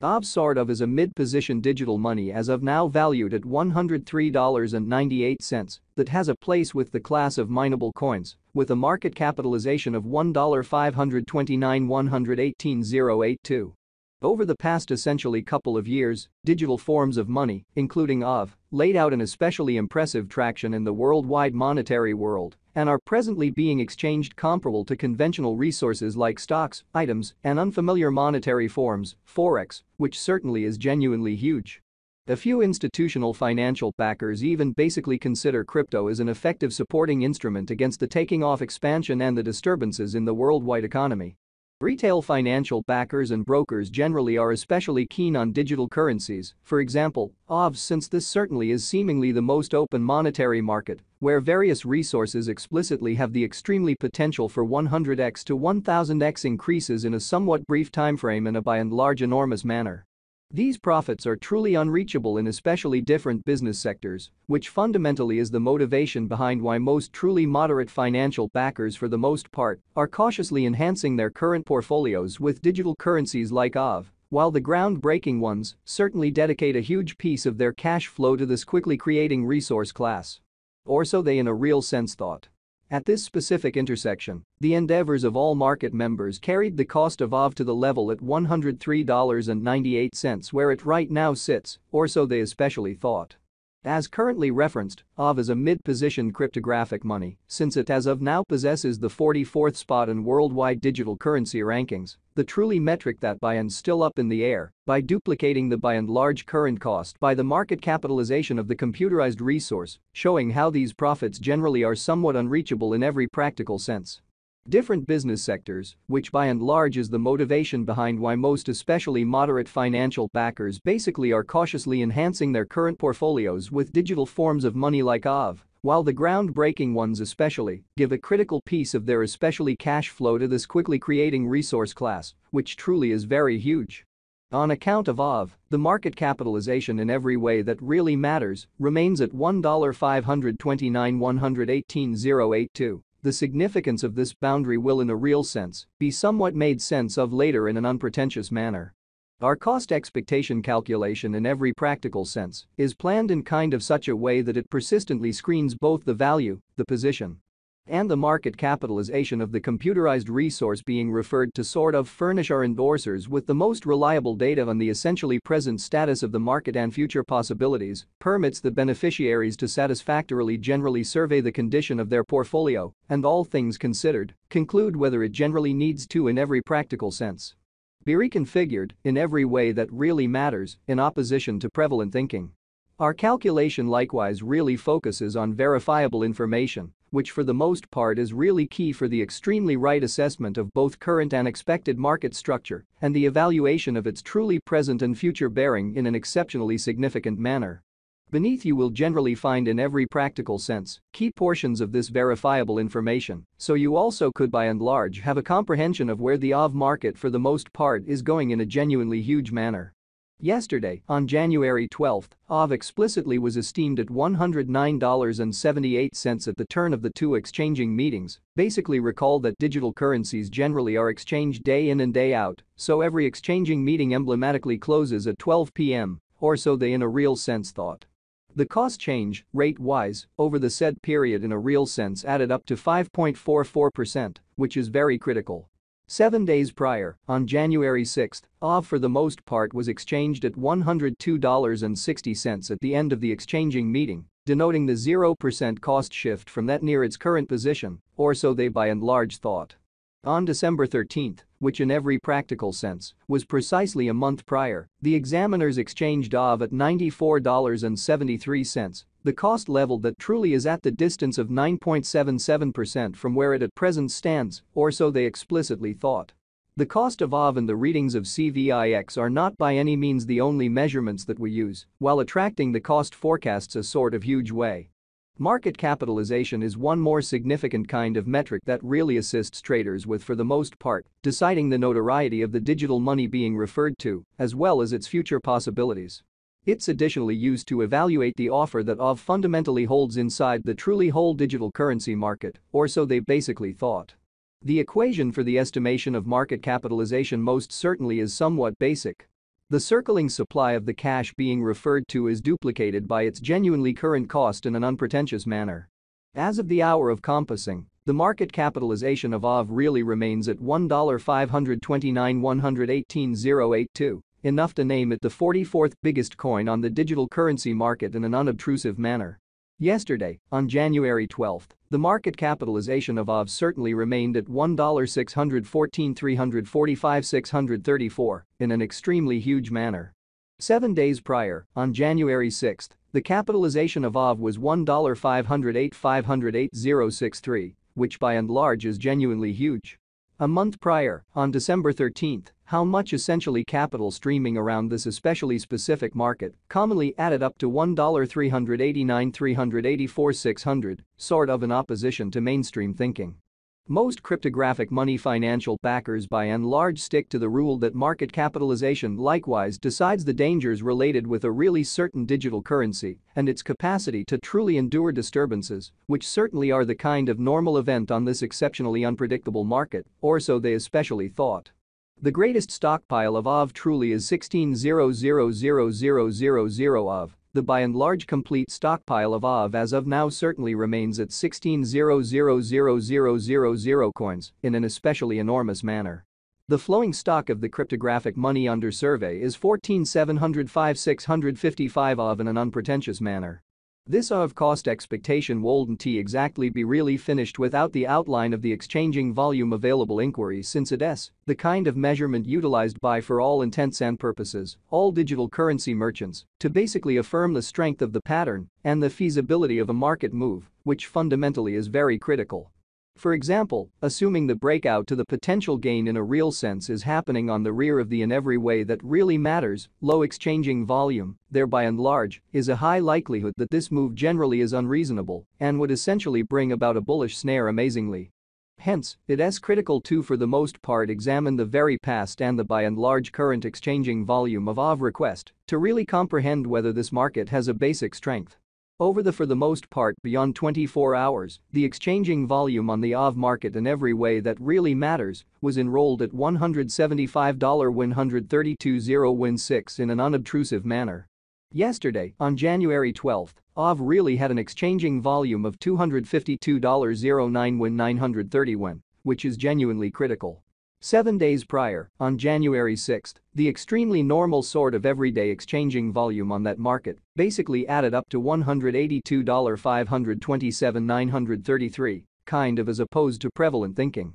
Aave sort of is a mid-position digital money as of now valued at $103.98 that has a place with the class of mineable coins with a market capitalization of $1,529,118,082. Over the past essentially couple of years, digital forms of money, including Aave, laid out an especially impressive traction in the worldwide monetary world and are presently being exchanged comparable to conventional resources like stocks, items, and unfamiliar monetary forms, forex, which certainly is genuinely huge. A few institutional financial backers even basically consider crypto as an effective supporting instrument against the taking off expansion and the disturbances in the worldwide economy. Retail financial backers and brokers generally are especially keen on digital currencies, for example, Aave, since this certainly is seemingly the most open monetary market, where various resources explicitly have the extremely potential for 100x to 1000x increases in a somewhat brief timeframe in a by and large enormous manner. These profits are truly unreachable in especially different business sectors, which fundamentally is the motivation behind why most truly moderate financial backers for the most part are cautiously enhancing their current portfolios with digital currencies like Aave, while the groundbreaking ones certainly dedicate a huge piece of their cash flow to this quickly creating resource class. Or so they in a real sense thought. At this specific intersection, the endeavors of all market members carried the cost of Aave to the level at $103.98 where it right now sits, or so they especially thought. As currently referenced, Aave is a mid-position cryptographic money since it as of now possesses the 44th spot in worldwide digital currency rankings, the truly metric that by and still up in the air, by duplicating the by and large current cost by the market capitalization of the computerized resource, showing how these profits generally are somewhat unreachable in every practical sense. Different business sectors, which by and large is the motivation behind why most especially moderate financial backers basically are cautiously enhancing their current portfolios with digital forms of money like Aave, while the groundbreaking ones especially give a critical piece of their especially cash flow to this quickly creating resource class, which truly is very huge. On account of Aave, the market capitalization in every way that really matters remains at $1,529,118,082. The significance of this boundary will in a real sense be somewhat made sense of later in an unpretentious manner. Our cost expectation calculation in every practical sense is planned in kind of such a way that it persistently screens both the value, the position, and the market capitalization of the computerized resource being referred to sort of furnish our endorsers with the most reliable data on the essentially present status of the market and future possibilities, permits the beneficiaries to satisfactorily generally survey the condition of their portfolio and all things considered, conclude whether it generally needs to in every practical sense be reconfigured in every way that really matters in opposition to prevalent thinking. Our calculation likewise really focuses on verifiable information, which for the most part is really key for the extremely right assessment of both current and expected market structure and the evaluation of its truly present and future bearing in an exceptionally significant manner. Beneath you will generally find in every practical sense key portions of this verifiable information, so you also could by and large have a comprehension of where the Aave market for the most part is going in a genuinely huge manner. Yesterday, on January 12, Aave explicitly was esteemed at $109.78 at the turn of the two exchanging meetings. Basically recall that digital currencies generally are exchanged day in and day out, so every exchanging meeting emblematically closes at 12 p.m., or so they in a real sense thought. The cost change, rate-wise, over the said period in a real sense added up to 5.44%, which is very critical. 7 days prior, on January 6, Aave for the most part was exchanged at $102.60 at the end of the exchanging meeting, denoting the 0% cost shift from that near its current position, or so they by and large thought. On December 13, which in every practical sense was precisely a month prior, the examiners exchanged Aave at $94.73, the cost level that truly is at the distance of 9.77% from where it at present stands, or so they explicitly thought. The cost of Aave and the readings of CVIX are not by any means the only measurements that we use while attracting the cost forecasts a sort of huge way. Market capitalization is one more significant kind of metric that really assists traders with, for the most part, deciding the notoriety of the digital money being referred to, as well as its future possibilities. It's additionally used to evaluate the offer that Aave fundamentally holds inside the truly whole digital currency market, or so they basically thought. The equation for the estimation of market capitalization most certainly is somewhat basic. The circling supply of the cash being referred to is duplicated by its genuinely current cost in an unpretentious manner. As of the hour of compassing, the market capitalization of Aave really remains at $1,529,118,082, enough to name it the 44th biggest coin on the digital currency market in an unobtrusive manner. Yesterday, on January 12, the market capitalization of Aave certainly remained at $1,614,345,634 in an extremely huge manner. 7 days prior, on January 6, the capitalization of Aave was $1,508,508,063, which by and large is genuinely huge. A month prior, on December 13, how much essentially capital streaming around this especially specific market commonly added up to $1,389,384,600, sort of in opposition to mainstream thinking. Most cryptographic money financial backers by and large stick to the rule that market capitalization likewise decides the dangers related with a really certain digital currency and its capacity to truly endure disturbances, which certainly are the kind of normal event on this exceptionally unpredictable market, or so they especially thought. The greatest stockpile of Aave truly is 16,000,000 of. The by and large complete stockpile of Aave as of now certainly remains at 16,000,000 coins in an especially enormous manner. The flowing stock of the cryptographic money under survey is 14,705,655 Aave in an unpretentious manner. This Aave cost expectation wouldn't exactly be really finished without the outline of the exchanging volume available inquiry, since it is the kind of measurement utilized by, for all intents and purposes, all digital currency merchants to basically affirm the strength of the pattern and the feasibility of a market move, which fundamentally is very critical. For example, assuming the breakout to the potential gain in a real sense is happening on the rear of the in every way that really matters, low exchanging volume, there by and large, is a high likelihood that this move generally is unreasonable and would essentially bring about a bullish snare amazingly. Hence, it is critical to for the most part examine the very past and the by and large current exchanging volume of Aave request to really comprehend whether this market has a basic strength. Over the for the most part beyond 24 hours, the exchanging volume on the Aave market in every way that really matters was enrolled at $175,132,016 in an unobtrusive manner. Yesterday, on January 12, Aave really had an exchanging volume of $252.09, which is genuinely critical. 7 days prior, on January 6, the extremely normal sort of everyday exchanging volume on that market basically added up to $182.527,933, kind of as opposed to prevalent thinking.